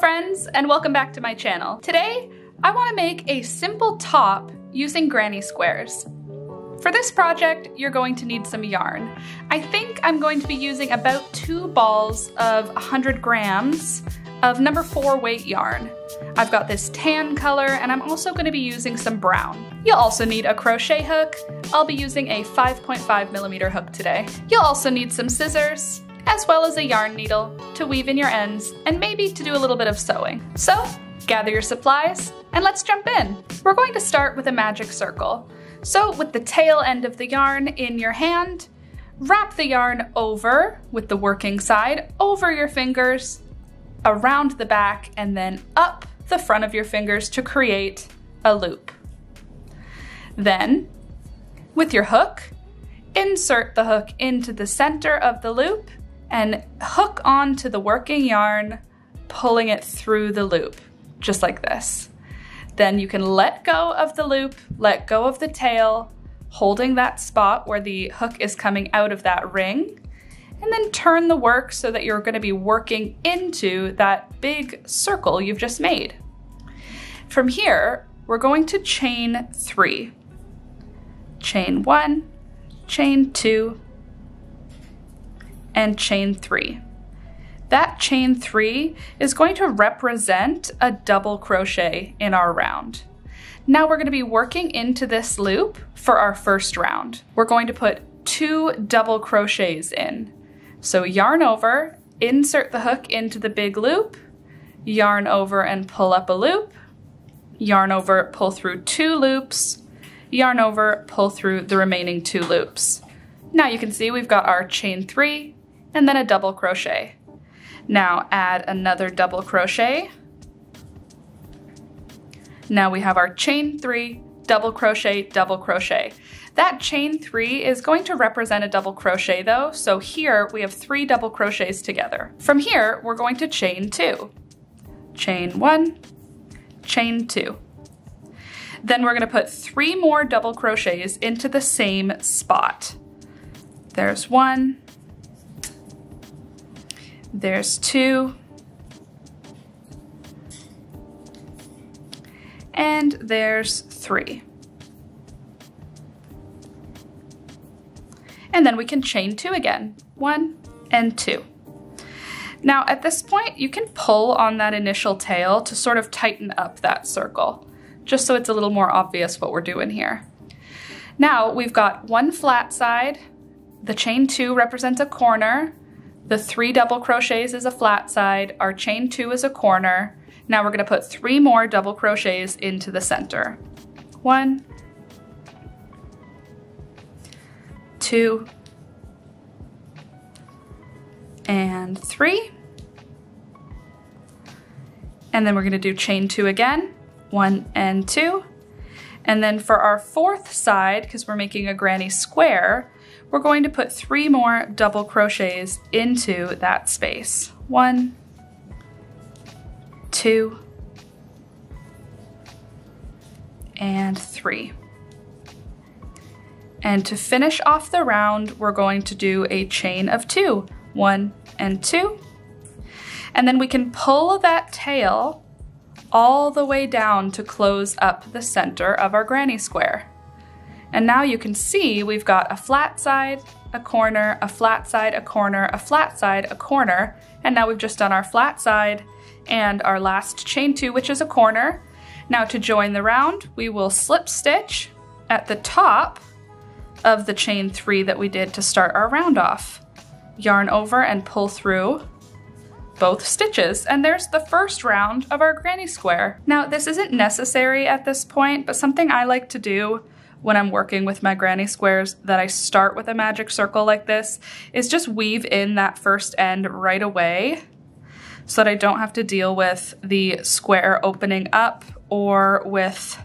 friends, and welcome back to my channel. Today, I want to make a simple top using granny squares. For this project, you're going to need some yarn. I think I'm going to be using about 2 balls of 100 grams of number 4 weight yarn. I've got this tan color, and I'm also going to be using some brown. You'll also need a crochet hook. I'll be using a 5.5mm hook today. You'll also need some scissors, as well as a yarn needle to weave in your ends and maybe to do a little bit of sewing. So, gather your supplies and let's jump in. We're going to start with a magic circle. So with the tail end of the yarn in your hand, wrap the yarn over with the working side, over your fingers, around the back, and then up the front of your fingers to create a loop. Then, with your hook, insert the hook into the center of the loop and hook onto the working yarn, pulling it through the loop, just like this. Then you can let go of the loop, let go of the tail, holding that spot where the hook is coming out of that ring, and then turn the work so that you're going to be working into that big circle you've just made. From here, we're going to chain 3. Chain 1, chain 2, and chain 3. That chain 3 is going to represent a double crochet in our round. Now we're going to be working into this loop for our first round. We're going to put 2 double crochets in. So yarn over, insert the hook into the big loop, yarn over and pull up a loop, yarn over, pull through 2 loops, yarn over, pull through the remaining 2 loops. Now you can see we've got our chain 3 and then a double crochet. Now add another double crochet. Now we have our chain 3, double crochet, double crochet. That chain 3 is going to represent a double crochet though, so here we have 3 double crochets together. From here, we're going to chain 2. Chain 1, chain 2. Then we're going to put 3 more double crochets into the same spot. There's 1, there's 2, and there's 3. And then we can chain 2 again, 1 and 2. Now at this point, you can pull on that initial tail to sort of tighten up that circle, just so it's a little more obvious what we're doing here. Now we've got 1 flat side, the chain 2 represents a corner, the 3 double crochets is a flat side, our chain 2 is a corner. Now we're going to put 3 more double crochets into the center. 1, 2, and 3. And then we're going to do chain 2 again, 1 and 2. And then for our 4th side, because we're making a granny square, we're going to put 3 more double crochets into that space. 1, 2, and 3. And to finish off the round, we're going to do a chain of 2, 1 and 2. And then we can pull that tail all the way down to close up the center of our granny square. And now you can see we've got a flat side, a corner, a flat side, a corner, a flat side, a corner, and now we've just done our flat side and our last chain 2, which is a corner. Now to join the round, we will slip stitch at the top of the chain 3 that we did to start our round off. Yarn over and pull through both stitches, and there's the first round of our granny square. Now this isn't necessary at this point, but something I like to do when I'm working with my granny squares that I start with a magic circle like this is just weave in that first end right away so that I don't have to deal with the square opening up or with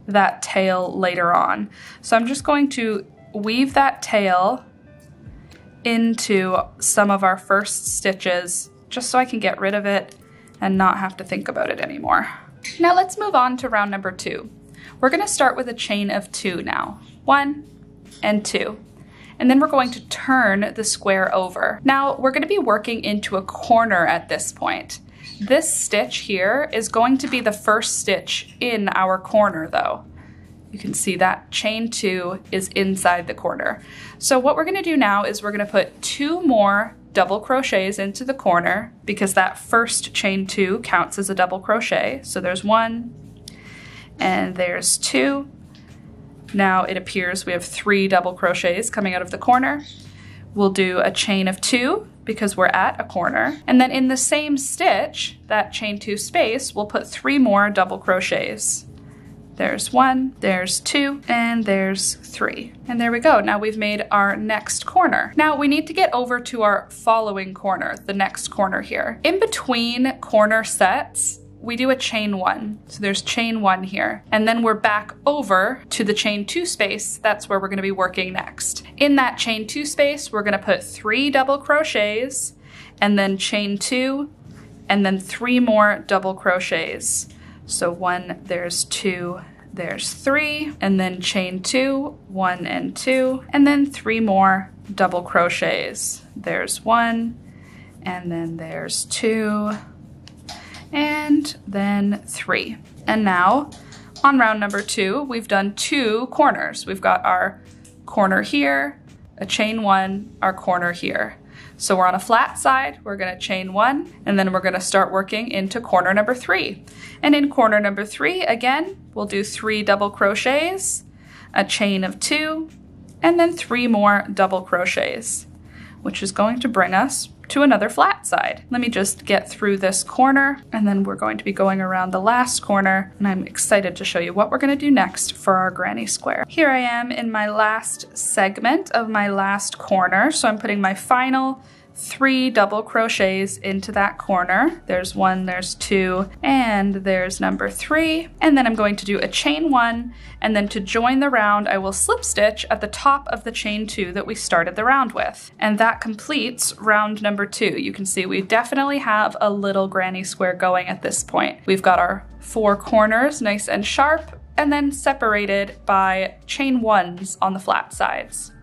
that tail later on. So I'm just going to weave that tail into some of our first stitches just so I can get rid of it and not have to think about it anymore. Now let's move on to round number 2. We're going to start with a chain of 2 now. 1 and 2. And then we're going to turn the square over. Now we're going to be working into a corner at this point. This stitch here is going to be the first stitch in our corner though. You can see that chain 2 is inside the corner. So what we're gonna do now is we're gonna put 2 more double crochets into the corner because that first chain 2 counts as a double crochet. So there's 1 and there's 2. Now it appears we have 3 double crochets coming out of the corner. We'll do a chain of 2 because we're at a corner. And then in the same stitch, that chain 2 space, we'll put 3 more double crochets. There's 1, there's 2, and there's 3. And there we go. Now we've made our next corner. Now we need to get over to our following corner, the next corner here. In between corner sets, we do a chain 1. So there's chain 1 here. And then we're back over to the chain 2 space. That's where we're gonna be working next. In that chain 2 space, we're gonna put 3 double crochets and then chain 2 and then 3 more double crochets. So 1, there's 2, there's 3, and then chain 2, 1 and 2, and then 3 more double crochets. There's 1, and then there's 2, and then 3. And now on round number 2, we've done 2 corners. We've got our corner here, a chain 1, our corner here. So we're on a flat side, we're gonna chain 1, and then we're gonna start working into corner number 3. And in corner number 3, again, we'll do 3 double crochets, a chain of 2, and then 3 more double crochets, which is going to bring us to another flat side. Let me just get through this corner, and then we're going to be going around the last corner, and I'm excited to show you what we're gonna do next for our granny square. Here I am in my last segment of my last corner, so I'm putting my final 3 double crochets into that corner. There's 1, there's 2, and there's number 3. And then I'm going to do a chain 1, and then to join the round, I will slip stitch at the top of the chain 2 that we started the round with. And that completes round number 2. You can see we definitely have a little granny square going at this point. We've got our 4 corners nice and sharp, and then separated by chain 1s on the flat sides.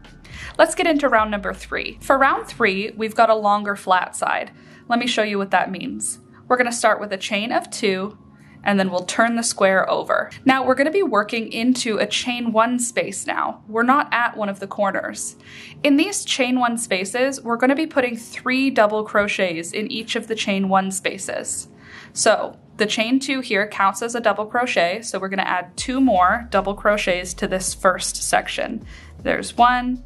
Let's get into round number 3. For round 3, we've got a longer flat side. Let me show you what that means. We're gonna start with a chain of 2, and then we'll turn the square over. Now we're gonna be working into a chain 1 space now. We're not at one of the corners. In these chain 1 spaces, we're gonna be putting 3 double crochets in each of the chain 1 spaces. So the chain 2 here counts as a double crochet, so we're gonna add 2 more double crochets to this first section. There's 1,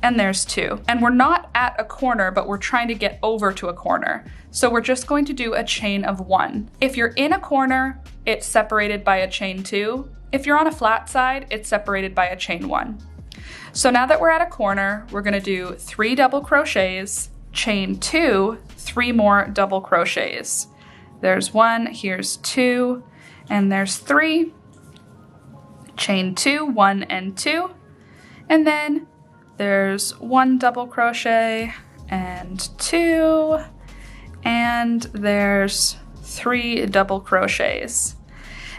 and there's 2. And we're not at a corner, but we're trying to get over to a corner. So we're just going to do a chain of 1. If you're in a corner, it's separated by a chain 2. If you're on a flat side, it's separated by a chain 1. So now that we're at a corner, we're gonna do 3 double crochets, chain 2, 3 more double crochets. There's 1, here's 2, and there's 3. Chain 2, 1 and 2, and then there's 1 double crochet and 2, and there's 3 double crochets.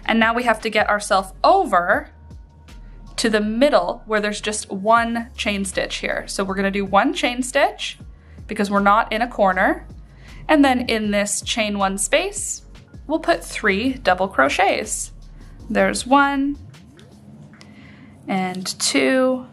And now we have to get ourselves over to the middle where there's just 1 chain stitch here. So we're gonna do 1 chain stitch because we're not in a corner. And then in this chain 1 space, we'll put 3 double crochets. There's 1 and 2,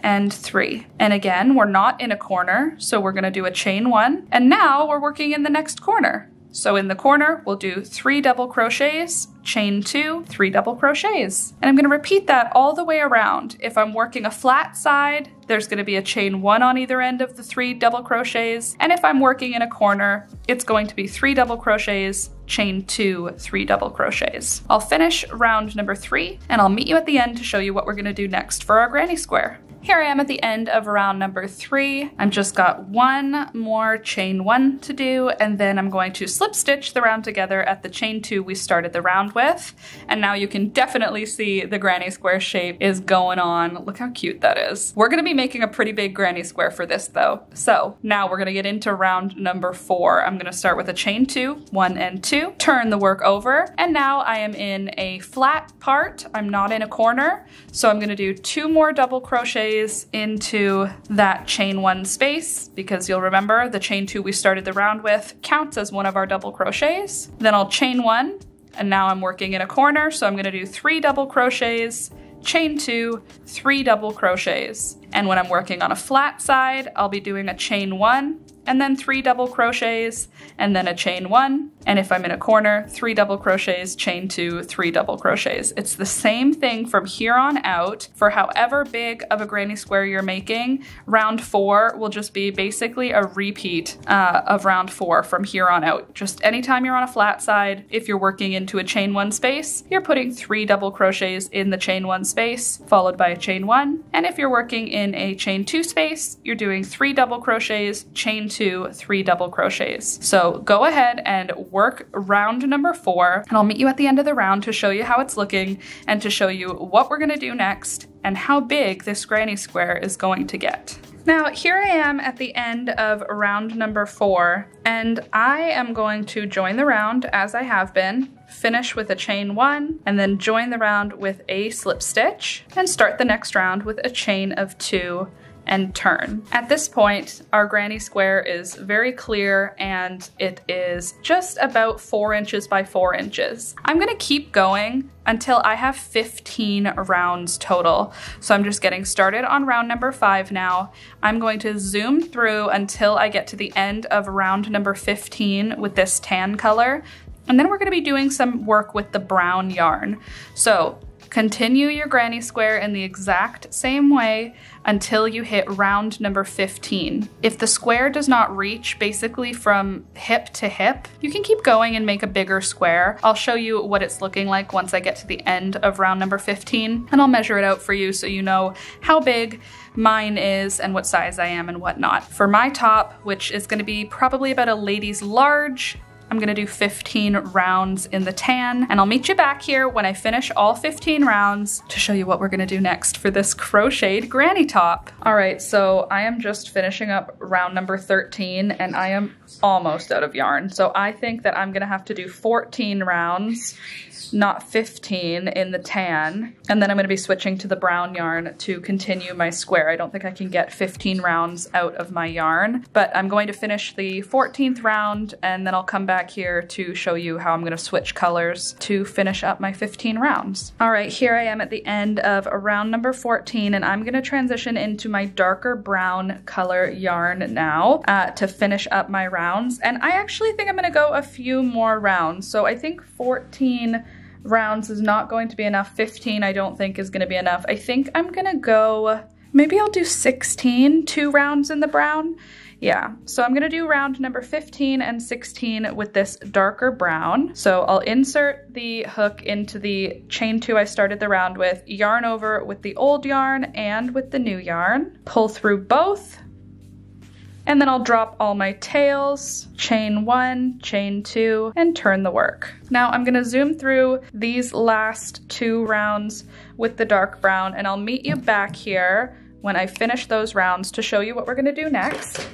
and 3. And again, we're not in a corner, so we're gonna do a chain 1. And now we're working in the next corner. So in the corner, we'll do 3 double crochets, chain 2, 3 double crochets. And I'm gonna repeat that all the way around. If I'm working a flat side, there's gonna be a chain 1 on either end of the 3 double crochets. And if I'm working in a corner, it's going to be 3 double crochets, chain 2, 3 double crochets. I'll finish round number 3, and I'll meet you at the end to show you what we're gonna do next for our granny square. Here I am at the end of round number 3. I've just got 1 more chain 1 to do, and then I'm going to slip stitch the round together at the chain 2 we started the round with. And now you can definitely see the granny square shape is going on. Look how cute that is. We're gonna be making a pretty big granny square for this though. So now we're gonna get into round number 4. I'm gonna start with a chain 2, 1 and 2, turn the work over, and now I am in a flat part. I'm not in a corner, so I'm gonna do 2 more double crochets crochets into that chain 1 space, because you'll remember the chain 2 we started the round with counts as one of our double crochets. Then I'll chain 1, and now I'm working in a corner, so I'm gonna do 3 double crochets, chain 2, 3 double crochets. And when I'm working on a flat side, I'll be doing a chain 1, and then 3 double crochets, and then a chain 1. And if I'm in a corner, 3 double crochets, chain 2, 3 double crochets. It's the same thing from here on out for however big of a granny square you're making. Round 4 will just be basically a repeat of round 4 from here on out. Just anytime you're on a flat side, if you're working into a chain 1 space, you're putting 3 double crochets in the chain 1 space, followed by a chain 1. And if you're working in a chain 2 space, you're doing 3 double crochets, chain 2, 3 double crochets. So go ahead and work round number 4, and I'll meet you at the end of the round to show you how it's looking and to show you what we're gonna do next and how big this granny square is going to get. Now, here I am at the end of round number 4, and I am going to join the round as I have been, finish with a chain 1, and then join the round with a slip stitch, and start the next round with a chain of 2 and turn. At this point, our granny square is very clear, and it is just about 4 inches by 4 inches. I'm gonna keep going until I have 15 rounds total. So I'm just getting started on round number 5 now. I'm going to zoom through until I get to the end of round number 15 with this tan color. And then we're gonna be doing some work with the brown yarn. So continue your granny square in the exact same way until you hit round number 15. If the square does not reach basically from hip to hip, you can keep going and make a bigger square. I'll show you what it's looking like once I get to the end of round number 15, and I'll measure it out for you so you know how big mine is and what size I am and whatnot. For my top, which is gonna be probably about a lady's large, I'm gonna do 15 rounds in the tan, and I'll meet you back here when I finish all 15 rounds to show you what we're gonna do next for this crocheted granny top. All right, so I am just finishing up round number 13, and I am almost out of yarn. So I think that I'm gonna have to do 14 rounds, not 15 in the tan, and then I'm gonna be switching to the brown yarn to continue my square. I don't think I can get 15 rounds out of my yarn, but I'm going to finish the 14th round, and then I'll come back here to show you how I'm gonna switch colors to finish up my 15 rounds. All right, here I am at the end of round number 14, and I'm gonna transition into my darker brown color yarn now to finish up my rounds. And I actually think I'm gonna go a few more rounds. So I think 14 rounds is not going to be enough. 15 I don't think is gonna be enough. I think I'm gonna go, maybe I'll do 16, 2 rounds in the brown. Yeah, so I'm gonna do round number 15 and 16 with this darker brown. So I'll insert the hook into the chain 2 I started the round with, yarn over with the old yarn and with the new yarn, pull through both, and then I'll drop all my tails, chain 1, chain 2, and turn the work. Now I'm gonna zoom through these last 2 rounds with the dark brown, and I'll meet you back here when I finish those rounds to show you what we're gonna do next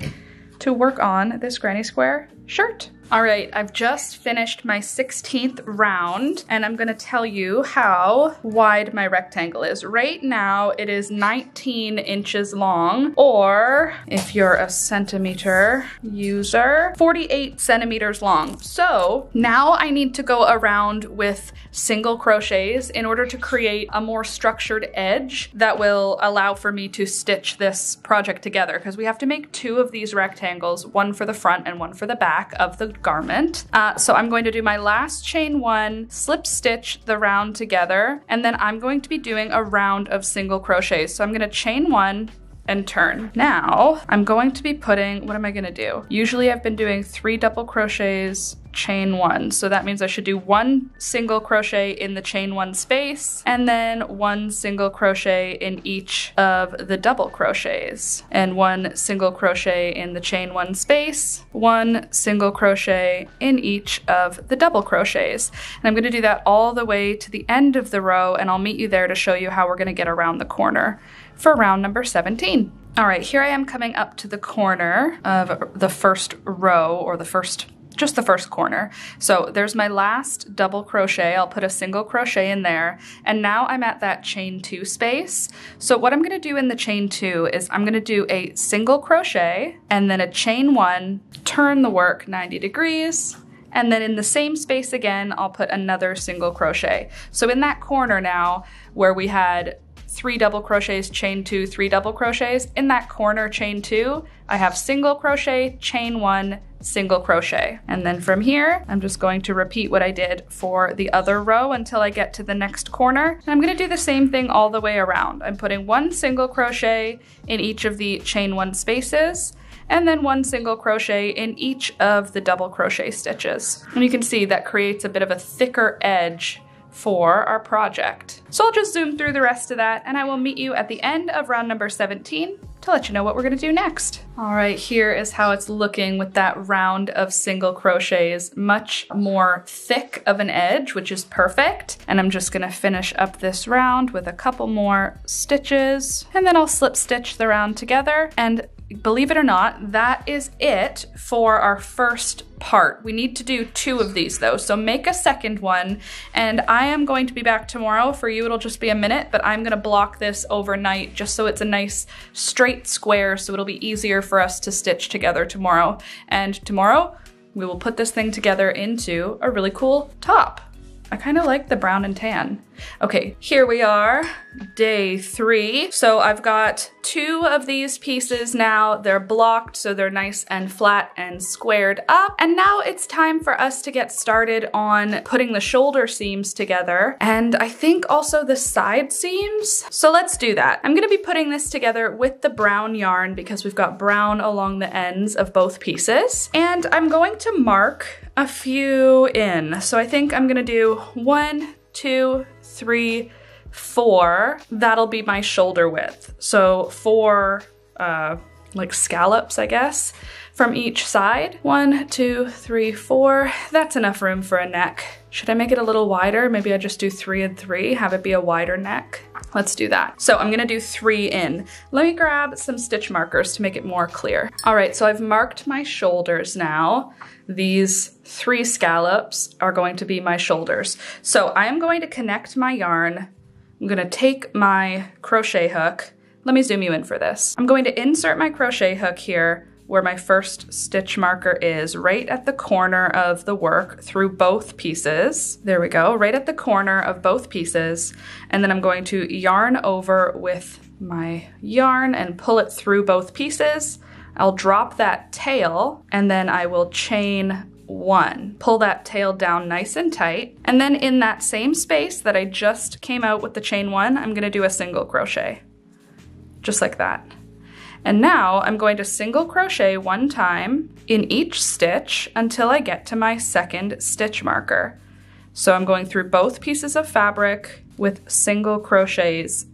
to work on this granny square shirt. All right, I've just finished my 16th round, and I'm gonna tell you how wide my rectangle is. Right now, it is 19 inches long, or if you're a centimeter user, 48 centimeters long. So now I need to go around with single crochets in order to create a more structured edge that will allow for me to stitch this project together, because we have to make 2 of these rectangles, one for the front and one for the back of the garment. So I'm going to do my last chain 1, slip stitch the round together, and then I'm going to be doing a round of single crochets. So I'm gonna chain 1 and turn. Now I'm going to be putting, what am I gonna do? Usually I've been doing 3 double crochets, chain 1. So that means I should do 1 single crochet in the chain 1 space, and then 1 single crochet in each of the double crochets, and 1 single crochet in the chain 1 space, 1 single crochet in each of the double crochets. And I'm gonna do that all the way to the end of the row, and I'll meet you there to show you how we're gonna get around the corner for round number 17. All right, here I am coming up to the corner of the first row, or the first just the first corner. So there's my last double crochet. I'll put a single crochet in there. And now I'm at that chain 2 space. So what I'm gonna do in the chain 2 is I'm gonna do a single crochet and then a chain 1, turn the work 90 degrees, and then in the same space again, I'll put another single crochet. So in that corner now where we had 3 double crochets, chain 2, 3 double crochets, in that corner chain 2, I have single crochet, chain 1, single crochet. And then from here, I'm just going to repeat what I did for the other row until I get to the next corner. And I'm gonna do the same thing all the way around. I'm putting 1 single crochet in each of the chain 1 spaces, and then 1 single crochet in each of the double crochet stitches. And you can see that creates a bit of a thicker edge for our project. So I'll just zoom through the rest of that and I will meet you at the end of round number 17 to let you know what we're gonna do next. All right, here is how it's looking with that round of single crochets. Much more thick of an edge, which is perfect. And I'm just gonna finish up this round with a couple more stitches, and then I'll slip stitch the round together. And believe it or not, that is it for our first part. We need to do 2 of these though, so make a second one, and I am going to be back tomorrow. For you, it'll just be a minute, but I'm gonna block this overnight just so it's a nice straight square, so it'll be easier for us to stitch together tomorrow. And tomorrow, we will put this thing together into a really cool top. I kind of like the brown and tan. Okay, here we are, day 3. So I've got 2 of these pieces now. They're blocked, so they're nice and flat and squared up. And now it's time for us to get started on putting the shoulder seams together, and I think also the side seams. So let's do that. I'm gonna be putting this together with the brown yarn because we've got brown along the ends of both pieces. And I'm going to mark a few in. So I think I'm gonna do 1, 2, 3, 4. That'll be my shoulder width. So 4 like scallops, I guess, from each side. 1, 2, 3, 4. That's enough room for a neck. Should I make it a little wider? Maybe I just do 3 and 3, have it be a wider neck. Let's do that. So I'm gonna do 3 in. Let me grab some stitch markers to make it more clear. All right, so I've marked my shoulders now. These 3 scallops are going to be my shoulders. So I am going to connect my yarn. I'm gonna take my crochet hook. Let me zoom you in for this. I'm going to insert my crochet hook here where my first stitch marker is, right at the corner of the work through both pieces. There we go, right at the corner of both pieces. And then I'm going to yarn over with my yarn and pull it through both pieces. I'll drop that tail and then I will chain 1. Pull that tail down nice and tight. And then in that same space that I just came out with the chain 1, I'm gonna do a single crochet, just like that. And now I'm going to single crochet 1 time in each stitch until I get to my second stitch marker. So I'm going through both pieces of fabric with single crochets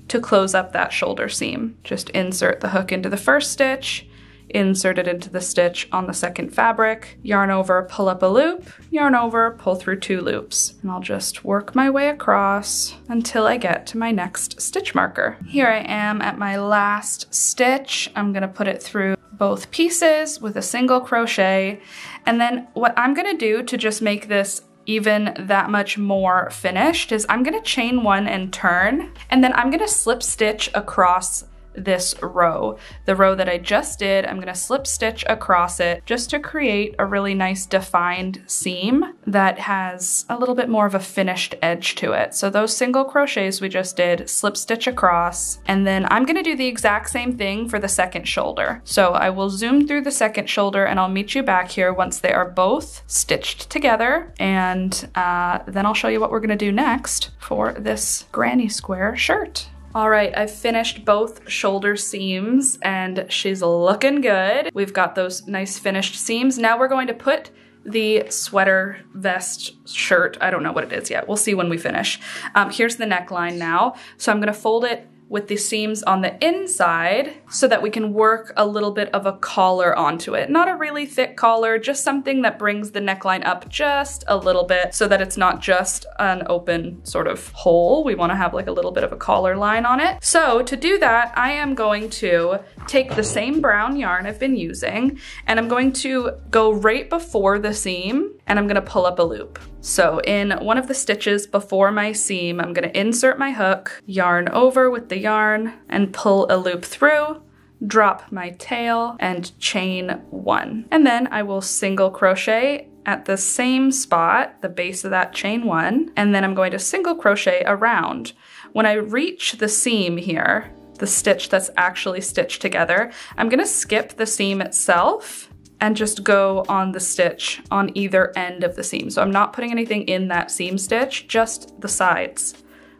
to close up that shoulder seam. Just insert the hook into the first stitch, insert it into the stitch on the second fabric, yarn over, pull up a loop, yarn over, pull through 2 loops. And I'll just work my way across until I get to my next stitch marker. Here I am at my last stitch. I'm gonna put it through both pieces with a single crochet. And then what I'm gonna do to just make this even that much more finished is I'm gonna chain 1 and turn, and then I'm gonna slip stitch across this row. The row that I just did, I'm gonna slip stitch across it just to create a really nice defined seam that has a little bit more of a finished edge to it. So those single crochets we just did, slip stitch across, and then I'm gonna do the exact same thing for the second shoulder. So I will zoom through the second shoulder and I'll meet you back here once they are both stitched together, and then I'll show you what we're gonna do next for this granny square shirt. All right, I've finished both shoulder seams and she's looking good. We've got those nice finished seams. Now we're going to put the sweater vest shirt, I don't know what it is yet. We'll see when we finish. Here's the neckline now. So I'm gonna fold it with the seams on the inside so that we can work a little bit of a collar onto it. Not a really thick collar, just something that brings the neckline up just a little bit so that it's not just an open sort of hole. We want to have like a little bit of a collar line on it. So to do that, I am going to take the same brown yarn I've been using and I'm going to go right before the seam and I'm going to pull up a loop. So in one of the stitches before my seam, I'm going to insert my hook, yarn over with the yarn and pull a loop through, drop my tail and chain 1. And then I will single crochet at the same spot, the base of that chain 1, and then I'm going to single crochet around. When I reach the seam here, the stitch that's actually stitched together, I'm going to skip the seam itself and just go on the stitch on either end of the seam. So I'm not putting anything in that seam stitch, just the sides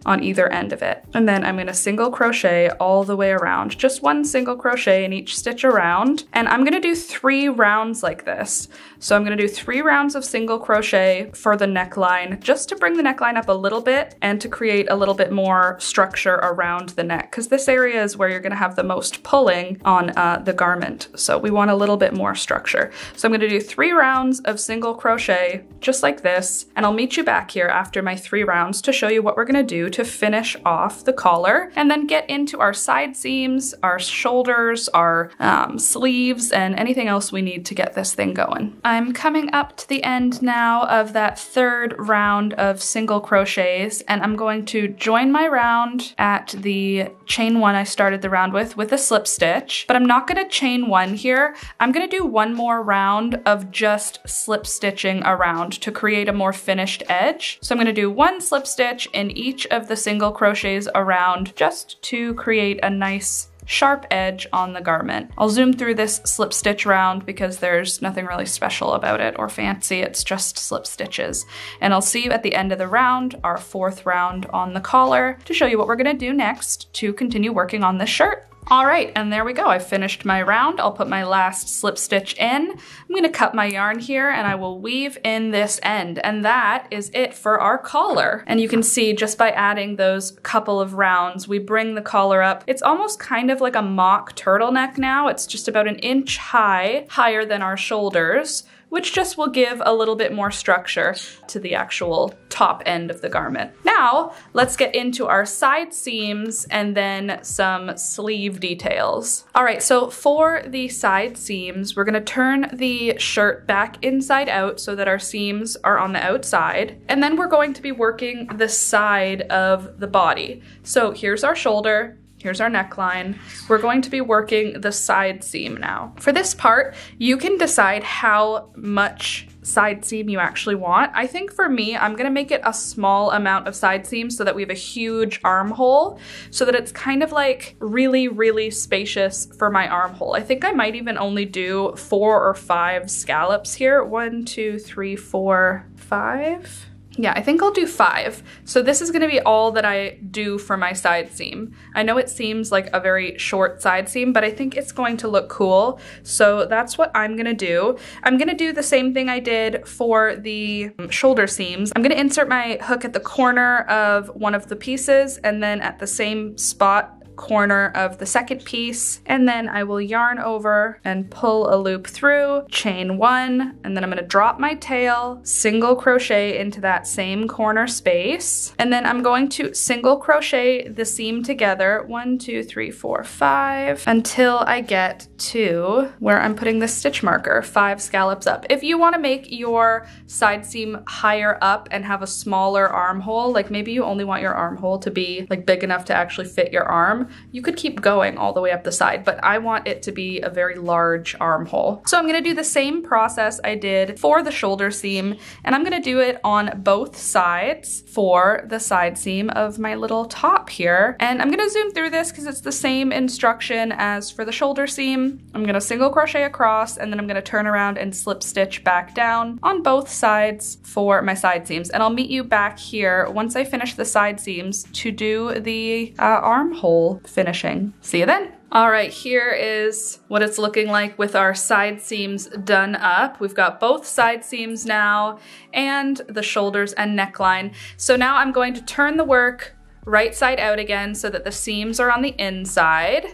on either end of it. And then I'm gonna single crochet all the way around, just one single crochet in each stitch around. And I'm gonna do 3 rounds like this. So I'm gonna do 3 rounds of single crochet for the neckline, just to bring the neckline up a little bit and to create a little bit more structure around the neck, because this area is where you're gonna have the most pulling on the garment. So we want a little bit more structure. So I'm gonna do 3 rounds of single crochet, just like this, and I'll meet you back here after my 3 rounds to show you what we're gonna do to finish off the collar and then get into our side seams, our shoulders, our sleeves, and anything else we need to get this thing going. I'm coming up to the end now of that 3rd round of single crochets, and I'm going to join my round at the chain 1 I started the round with a slip stitch, but I'm not gonna chain 1 here. I'm gonna do 1 more round of just slip stitching around to create a more finished edge. So I'm gonna do 1 slip stitch in each of the single crochets around just to create a nice sharp edge on the garment. I'll zoom through this slip stitch round because there's nothing really special about it or fancy, it's just slip stitches. And I'll see you at the end of the round, our 4th round on the collar, to show you what we're gonna do next to continue working on this shirt. All right, and there we go. I finished my round. I'll put my last slip stitch in. I'm gonna cut my yarn here and I will weave in this end, and that is it for our collar. And you can see just by adding those couple of rounds, we bring the collar up. It's almost kind of like a mock turtleneck now. It's just about 1 inch high, higher than our shoulders, which just will give a little bit more structure to the actual top end of the garment. Now, let's get into our side seams and then some sleeve details. All right, so for the side seams, we're gonna turn the shirt back inside out so that our seams are on the outside, and then we're going to be working the side of the body. So here's our shoulder, here's our neckline. We're going to be working the side seam now. For this part, you can decide how much side seam you actually want. I think for me, I'm gonna make it a small amount of side seam so that we have a huge armhole, so that it's kind of like really, really spacious for my armhole. I think I might even only do 4 or 5 scallops here. 1, 2, 3, 4, 5. Yeah, I think I'll do 5. So this is gonna be all that I do for my side seam. I know it seems like a very short side seam, but I think it's going to look cool. So that's what I'm gonna do. I'm gonna do the same thing I did for the shoulder seams. I'm gonna insert my hook at the corner of one of the pieces and then at the same spot corner of the second piece, and then I will yarn over and pull a loop through, chain 1, and then I'm gonna drop my tail, single crochet into that same corner space, and then I'm going to single crochet the seam together, 1, 2, 3, 4, 5, until I get to where I'm putting the stitch marker, 5 scallops up. If you wanna make your side seam higher up and have a smaller armhole, like maybe you only want your armhole to be like big enough to actually fit your arm, you could keep going all the way up the side, but I want it to be a very large armhole. So I'm gonna do the same process I did for the shoulder seam, and I'm gonna do it on both sides for the side seam of my little top here. And I'm gonna zoom through this because it's the same instruction as for the shoulder seam. I'm gonna single crochet across, and then I'm gonna turn around and slip stitch back down on both sides for my side seams. And I'll meet you back here once I finish the side seams to do the armhole finishing. See you then. All right, here is what it's looking like with our side seams done up. We've got both side seams now and the shoulders and neckline. So now I'm going to turn the work right side out again so that the seams are on the inside.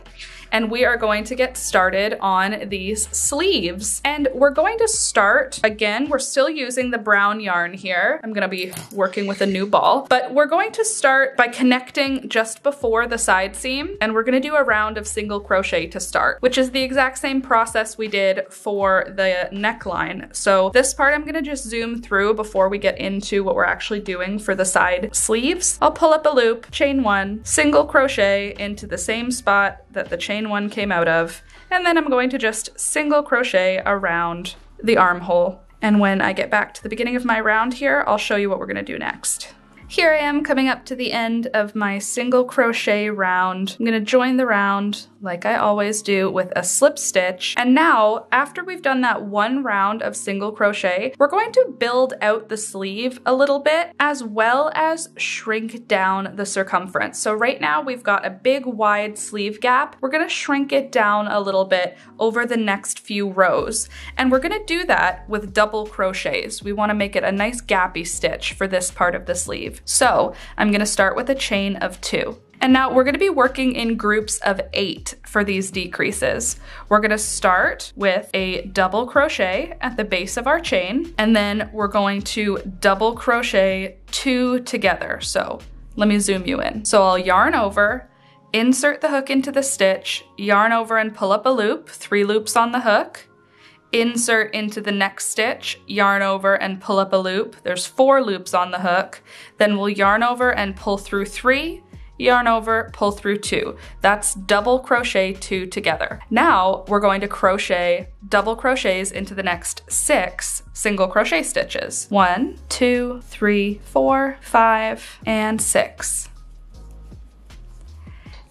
And we are going to get started on these sleeves. And we're going to start, again, we're still using the brown yarn here. I'm gonna be working with a new ball, but we're going to start by connecting just before the side seam, and we're gonna do a round of single crochet to start, which is the exact same process we did for the neckline. So this part I'm gonna just zoom through before we get into what we're actually doing for the side sleeves. I'll pull up a loop, chain one, single crochet into the same spot that the chain one came out of, and then I'm going to just single crochet around the armhole. And when I get back to the beginning of my round here, I'll show you what we're gonna do next. Here I am coming up to the end of my single crochet round. I'm gonna join the round like I always do with a slip stitch. And now, after we've done that one round of single crochet, we're going to build out the sleeve a little bit, as well as shrink down the circumference. So right now we've got a big wide sleeve gap. We're gonna shrink it down a little bit over the next few rows. And we're gonna do that with double crochets. We wanna make it a nice gappy stitch for this part of the sleeve. So I'm gonna start with a chain of 2. And now we're gonna be working in groups of 8 for these decreases. We're gonna start with a double crochet at the base of our chain, and then we're going to double crochet 2 together. So let me zoom you in. So I'll yarn over, insert the hook into the stitch, yarn over and pull up a loop, 3 loops on the hook, insert into the next stitch, yarn over and pull up a loop. There's 4 loops on the hook. Then we'll yarn over and pull through 3, yarn over, pull through 2. That's double crochet 2 together. Now we're going to crochet double crochets into the next 6 single crochet stitches. 1, 2, 3, 4, 5, and 6.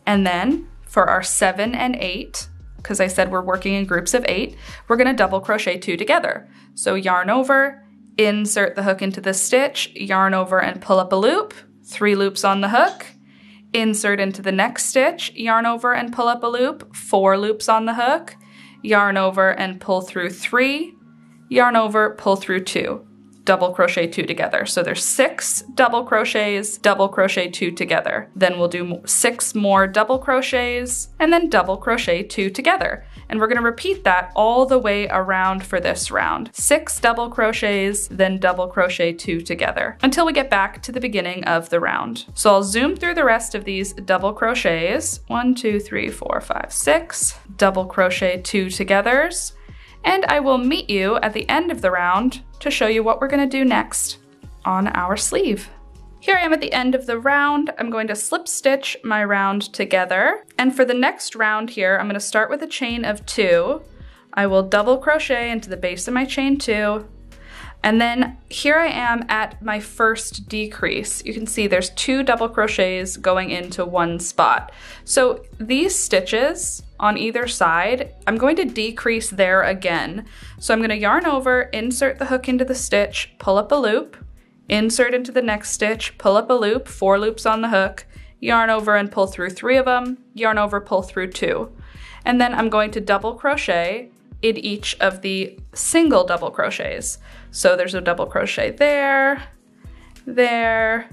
And then for our 7 and 8, because I said we're working in groups of 8, we're gonna double crochet 2 together. So yarn over, insert the hook into the stitch, yarn over and pull up a loop, 3 loops on the hook, insert into the next stitch, yarn over and pull up a loop, 4 loops on the hook, yarn over and pull through 3, yarn over, pull through 2, double crochet 2 together. So there's 6 double crochets, double crochet 2 together. Then we'll do 6 more double crochets and then double crochet 2 together. And we're gonna repeat that all the way around for this round. 6 double crochets, then double crochet 2 together until we get back to the beginning of the round. So I'll zoom through the rest of these double crochets. 1, 2, 3, 4, 5, 6, double crochet 2 togethers. And I will meet you at the end of the round to show you what we're gonna do next on our sleeve. Here I am at the end of the round. I'm going to slip stitch my round together. And for the next round here, I'm gonna start with a chain of 2. I will double crochet into the base of my chain 2. And then here I am at my first decrease. You can see there's 2 double crochets going into one spot. So these stitches on either side, I'm going to decrease there again. So I'm gonna yarn over, insert the hook into the stitch, pull up a loop, insert into the next stitch, pull up a loop, 4 loops on the hook, yarn over and pull through 3 of them, yarn over, pull through 2. And then I'm going to double crochet in each of the single double crochets. So there's a double crochet there, there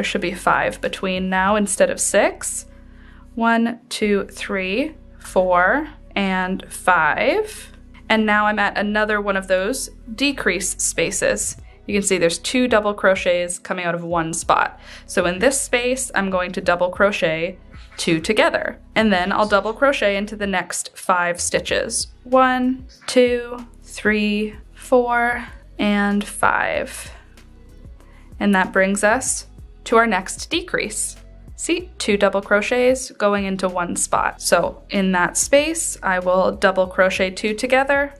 should be 5 between now instead of 6. 1, 2, 3, 4, and 5. And now I'm at another one of those decrease spaces. You can see there's 2 double crochets coming out of one spot. So in this space, I'm going to double crochet 2 together. And then I'll double crochet into the next 5 stitches. 1, 2, 3, 4, and 5. And that brings us to our next decrease. See, 2 double crochets going into one spot. So in that space, I will double crochet 2 together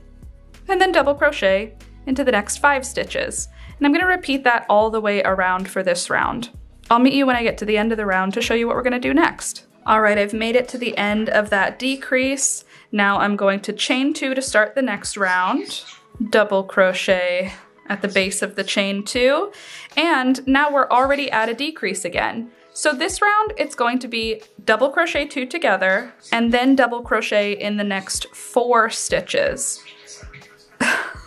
and then double crochet into the next 5 stitches. And I'm gonna repeat that all the way around for this round. I'll meet you when I get to the end of the round to show you what we're gonna do next. All right, I've made it to the end of that decrease. Now I'm going to chain 2 to start the next round, double crochet at the base of the chain 2, and now we're already at a decrease again. So this round, it's going to be double crochet 2 together and then double crochet in the next 4 stitches.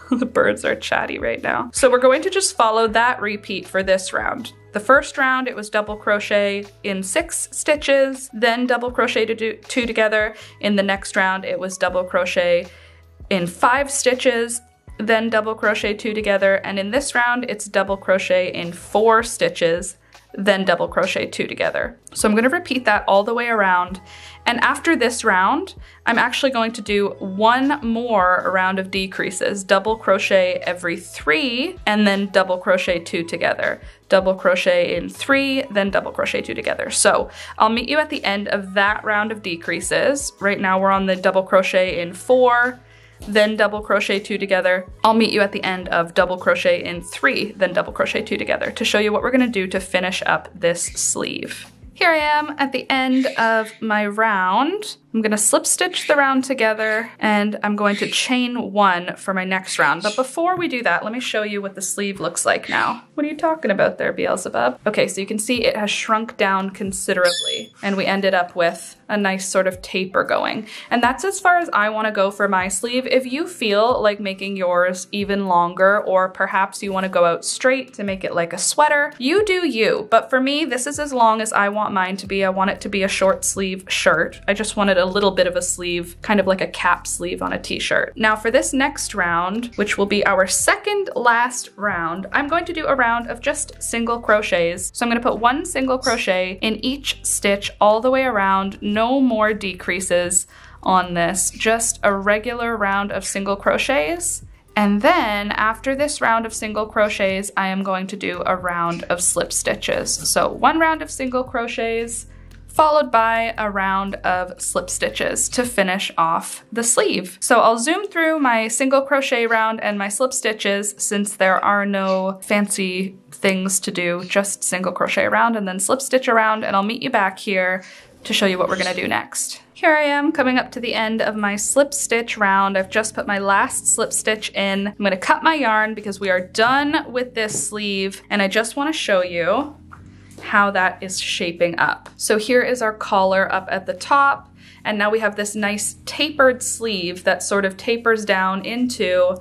The birds are chatty right now. So we're going to just follow that repeat for this round. The first round, it was double crochet in 6 stitches, then double crochet to do 2 together. In the next round, it was double crochet in 5 stitches, then double crochet 2 together. And in this round, it's double crochet in 4 stitches, then double crochet 2 together. So I'm gonna repeat that all the way around. And after this round, I'm actually going to do 1 more round of decreases, double crochet every 3, and then double crochet 2 together. Double crochet in 3, then double crochet 2 together. So I'll meet you at the end of that round of decreases. Right now we're on the double crochet in 4, then double crochet 2 together. I'll meet you at the end of double crochet in 3, then double crochet 2 together to show you what we're gonna do to finish up this sleeve. Here I am at the end of my round. I'm gonna slip stitch the round together and I'm going to chain 1 for my next round. But before we do that, let me show you what the sleeve looks like now. What are you talking about there, Beelzebub? Okay, so you can see it has shrunk down considerably and we ended up with a nice sort of taper going. And that's as far as I wanna go for my sleeve. If you feel like making yours even longer, or perhaps you wanna go out straight to make it like a sweater, you do you. But for me, this is as long as I want mine to be. I want it to be a short sleeve shirt. I just wanted a little bit of a sleeve, kind of like a cap sleeve on a t-shirt. Now for this next round, which will be our second last round, I'm going to do a round of just single crochets. So I'm gonna put 1 single crochet in each stitch all the way around, no more decreases on this, just a regular round of single crochets. And then after this round of single crochets, I am going to do a round of slip stitches. So 1 round of single crochets, followed by a round of slip stitches to finish off the sleeve. So I'll zoom through my single crochet round and my slip stitches since there are no fancy things to do, just single crochet around and then slip stitch around, and I'll meet you back here to show you what we're gonna do next. Here I am coming up to the end of my slip stitch round. I've just put my last slip stitch in. I'm gonna cut my yarn because we are done with this sleeve and I just wanna show you how that is shaping up. So here is our collar up at the top, and now we have this nice tapered sleeve that sort of tapers down into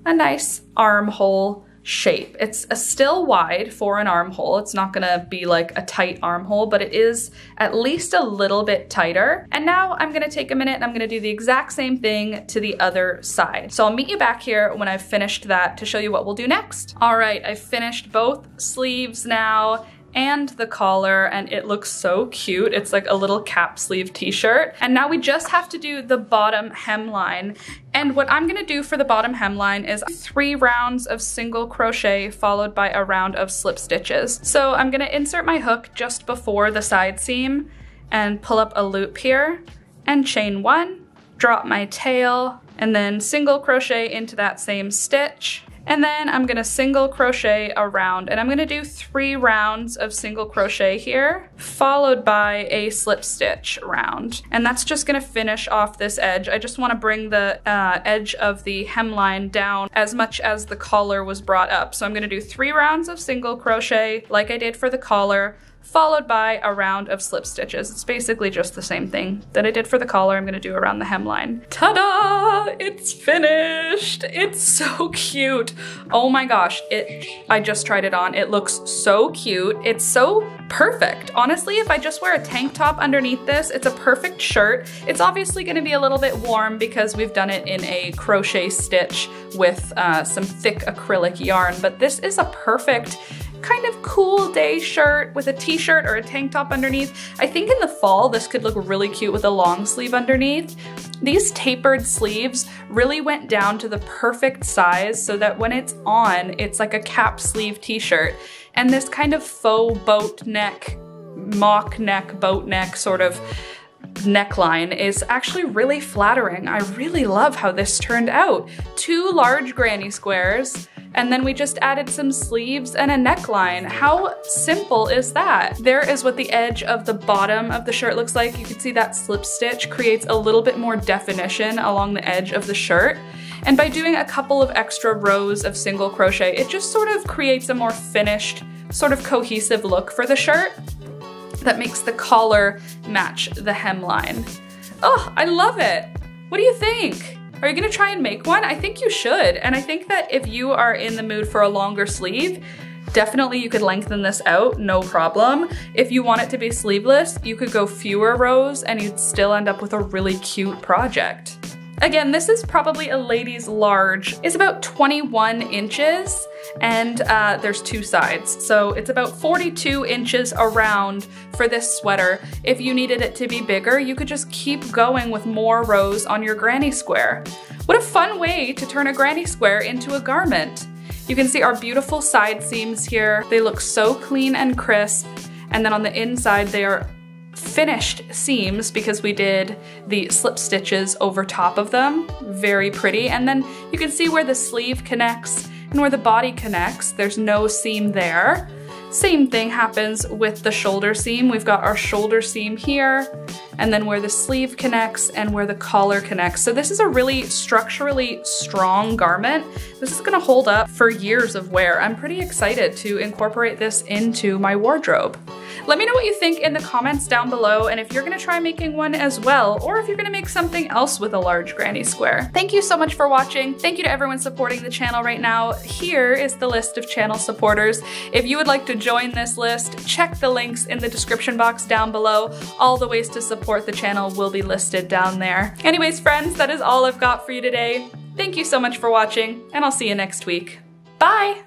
a nice armhole shape. It's still wide for an armhole. It's not gonna be like a tight armhole, but it is at least a little bit tighter. And now I'm gonna take a minute and I'm gonna do the exact same thing to the other side. So I'll meet you back here when I've finished that to show you what we'll do next. All right, I've finished both sleeves now and the collar, and it looks so cute. It's like a little cap sleeve t-shirt. And now we just have to do the bottom hemline. And what I'm gonna do for the bottom hemline is 3 rounds of single crochet followed by a round of slip stitches. So I'm gonna insert my hook just before the side seam and pull up a loop here and chain 1, drop my tail, and then single crochet into that same stitch. And then I'm gonna single crochet around, and I'm gonna do 3 rounds of single crochet here, followed by a slip stitch round. And that's just gonna finish off this edge. I just wanna bring the edge of the hemline down as much as the collar was brought up. So I'm gonna do 3 rounds of single crochet like I did for the collar, followed by a round of slip stitches. It's basically just the same thing that I did for the collar, I'm gonna do around the hemline. Ta-da! It's finished! It's so cute. Oh my gosh, I just tried it on. It looks so cute. It's so perfect. Honestly, if I just wear a tank top underneath this, it's a perfect shirt. It's obviously gonna be a little bit warm because we've done it in a crochet stitch with some thick acrylic yarn, but this is a perfect kind of cool day shirt with a t-shirt or a tank top underneath. I think in the fall this could look really cute with a long sleeve underneath. These tapered sleeves really went down to the perfect size so that when it's on, it's like a cap sleeve t-shirt. And this kind of faux boat neck, mock neck, boat neck sort of neckline is actually really flattering. I really love how this turned out. 2 large granny squares, and then we just added some sleeves and a neckline. How simple is that? There is what the edge of the bottom of the shirt looks like. You can see that slip stitch creates a little bit more definition along the edge of the shirt. And by doing a couple of extra rows of single crochet, it just sort of creates a more finished, sort of cohesive look for the shirt that makes the collar match the hemline. Oh, I love it. What do you think? Are you gonna try and make one? I think you should. And I think that if you are in the mood for a longer sleeve, definitely you could lengthen this out, no problem. If you want it to be sleeveless, you could go fewer rows and you'd still end up with a really cute project. Again, this is probably a lady's large. It's about 21 inches and there's two sides. So it's about 42 inches around for this sweater. If you needed it to be bigger, you could just keep going with more rows on your granny square. What a fun way to turn a granny square into a garment. You can see our beautiful side seams here. They look so clean and crisp. And then on the inside, they are finished seams because we did the slip stitches over top of them. Very pretty. And then you can see where the sleeve connects and where the body connects. There's no seam there. Same thing happens with the shoulder seam. We've got our shoulder seam here, and then where the sleeve connects and where the collar connects. So this is a really structurally strong garment. This is gonna hold up for years of wear. I'm pretty excited to incorporate this into my wardrobe. Let me know what you think in the comments down below, and if you're gonna try making one as well, or if you're gonna make something else with a large granny square. Thank you so much for watching. Thank you to everyone supporting the channel right now. Here is the list of channel supporters. If you would like to join this list, check the links in the description box down below. All the ways to support the channel will be listed down there. Anyways, friends, that is all I've got for you today. Thank you so much for watching, and I'll see you next week. Bye!